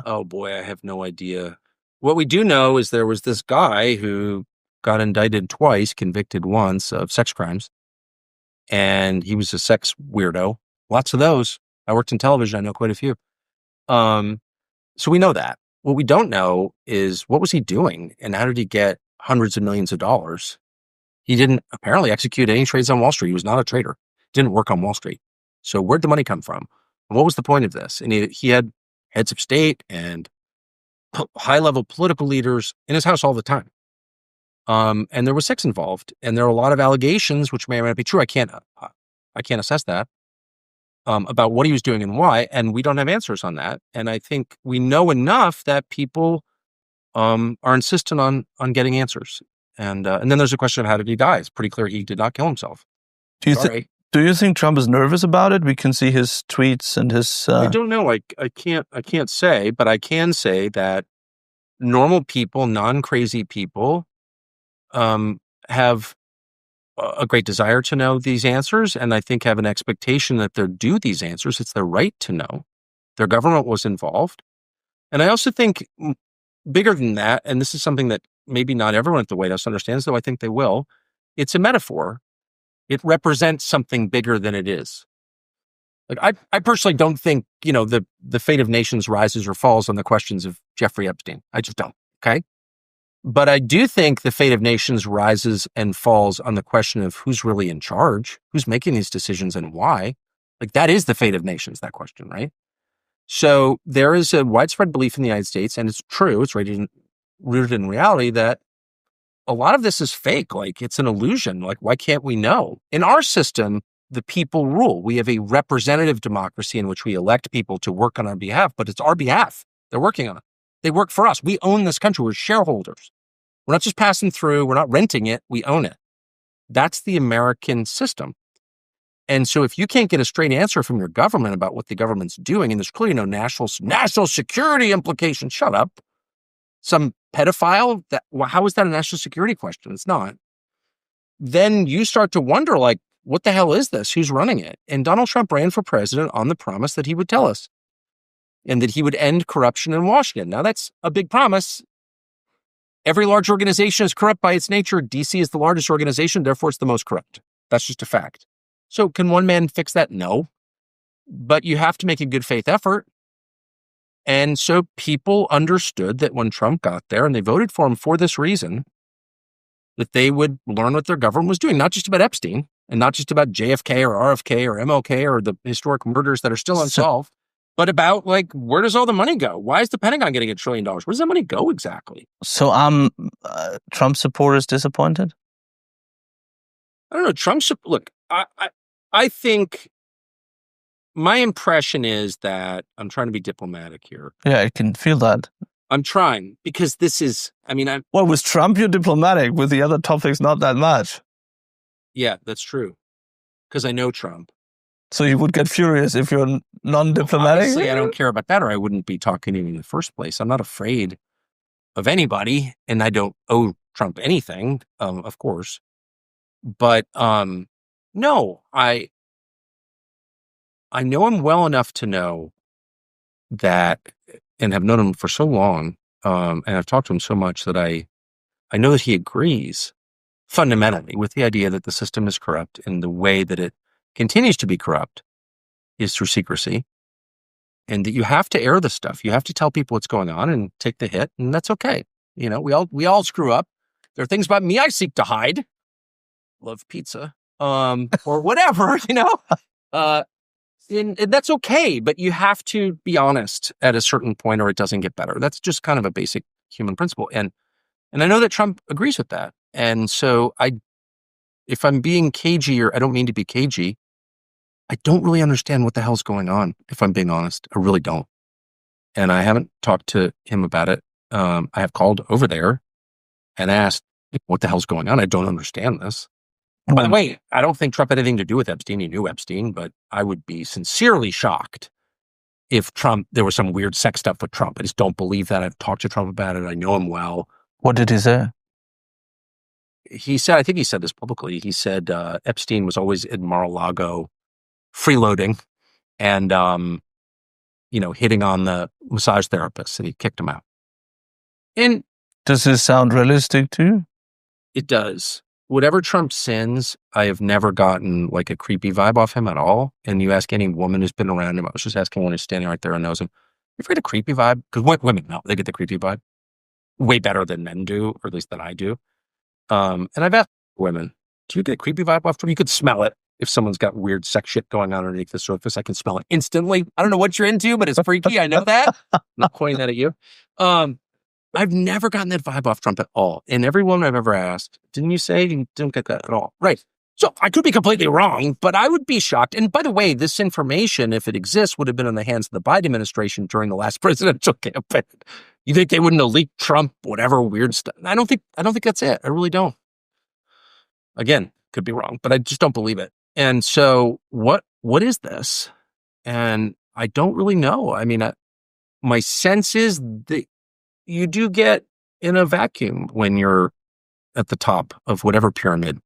Oh boy, I have no idea. What we do know is there was this guy who got indicted twice, convicted once of sex crimes, and he was a sex weirdo. Lots of those. I worked in television. I know quite a few. Um, so we know that. What we don't know is what was he doing and how did he get hundreds of millions of dollars? He didn't apparently execute any trades on Wall Street. He was not a trader. Didn't work on Wall Street. So where'd the money come from? What was the point of this? And he had heads of state and high-level political leaders in his house all the time. And there was sex involved, and there are a lot of allegations, which may or may not be true. I can't assess that about what he was doing and why, and we don't have answers on that. And I think we know enough that people are insistent on getting answers. And then there's a question of how did he die? It's pretty clear he did not kill himself. Do you think Trump is nervous about it? We can see his tweets and his. I don't know. I can't say, but I can say that normal people, non-crazy people, have a great desire to know these answers, and I think have an expectation that they're due these answers. It's their right to know. Their government was involved, and I also think bigger than that, and this is something that maybe not everyone at the White House understands, though I think they will. It's a metaphor. It represents something bigger than it is. Like I personally don't think, the fate of nations rises or falls on the questions of Jeffrey Epstein. I just don't. Okay. But I do think the fate of nations rises and falls on the question of who's really in charge, who's making these decisions and why. Like that is the fate of nations, that question, right? So there is a widespread belief in the United States, and it's true, it's rooted in reality, that a lot of this is fake. Like it's an illusion. Like, why can't we know? In our system, the people rule. We have a representative democracy in which we elect people to work on our behalf, but it's our behalf. They're working on it. They work for us. We own this country. We're shareholders. We're not just passing through. We're not renting it. We own it. That's the American system. And so if you can't get a straight answer from your government about what the government's doing, and there's clearly no national security implication, shut up. Some pedophile, how is that a national security question? It's not. Then you start to wonder, like, what the hell is this? Who's running it? And Donald Trump ran for president on the promise that he would tell us and that he would end corruption in Washington. Now, that's a big promise. Every large organization is corrupt by its nature. DC is the largest organization, therefore it's the most corrupt. That's just a fact. So can one man fix that? No. But you have to make a good faith effort. And so people understood that when Trump got there, and they voted for him for this reason, that they would learn what their government was doing, not just about Epstein, and not just about JFK or RFK or MLK or the historic murders that are still unsolved, but about, like, where does all the money go? Why is the Pentagon getting $1 trillion? Where does that money go exactly? So Trump supporters disappointed? I don't know. Look, I think my impression is that I'm trying to be diplomatic here. Yeah, I can feel that. I'm trying, because this is, well, with Trump, you're diplomatic. With the other topics, not that much. Yeah, that's true. Because I know Trump. So you would get furious if you're non-diplomatic? Obviously, I don't care about that, or I wouldn't be talking to him in the first place. I'm not afraid of anybody, and I don't owe Trump anything, of course. But no, I know him well enough to know that, and have known him for so long, and I've talked to him so much that I know that he agrees fundamentally with the idea that the system is corrupt, and the way that it continues to be corrupt is through secrecy, and that you have to air the stuff. You have to tell people what's going on and take the hit, and that's okay. We all screw up. There are things about me I seek to hide. Love pizza, or whatever, and that's okay. But you have to be honest at a certain point, or it doesn't get better. That's just kind of a basic human principle, and I know that Trump agrees with that. And so if I'm being cagey, or I don't mean to be cagey, I don't really understand what the hell's going on, if I'm being honest. I really don't. And I haven't talked to him about it. I have called over there and asked, what the hell's going on? I don't understand this. By the way, I don't think Trump had anything to do with Epstein. He knew Epstein, but I would be sincerely shocked if there was some weird sex stuff with Trump. I just don't believe that. I've talked to Trump about it. I know him well. What did he say? He said, I think he said this publicly. He said Epstein was always in Mar-a-Lago freeloading, and hitting on the massage therapist, and he kicked him out. And does this sound realistic to you? It does. Whatever Trump sins, I have never gotten like a creepy vibe off him at all. And you ask any woman who's been around him, I was just asking one who's standing right there and knows him, you ever get a creepy vibe? Because women, no, they get the creepy vibe way better than men do, or at least than I do. And I've asked women, do you get a creepy vibe off Trump? You could smell it. If someone's got weird sex shit going on underneath the surface, I can smell it instantly. I don't know what you're into, but it's freaky. I know that. I'm not pointing that at you. I've never gotten that vibe off Trump at all. And every woman I've ever asked, didn't you say you didn't get that at all? Right. So I could be completely wrong, but I would be shocked. And by the way, this information, if it exists, would have been in the hands of the Biden administration during the last presidential campaign. You think they wouldn't have leaked Trump, whatever weird stuff? I don't think that's it. I really don't. Again, could be wrong, but I just don't believe it. And so what is this? And I don't really know. I mean, my sense is that you do get in a vacuum when you're at the top of whatever pyramid.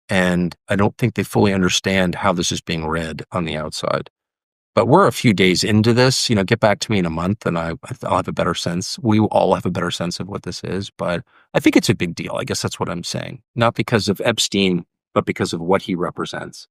And I don't think they fully understand how this is being read on the outside. But we're a few days into this, get back to me in a month and I'll have a better sense. We all have a better sense of what this is, but I think it's a big deal. I guess that's what I'm saying. Not because of Epstein, but because of what he represents.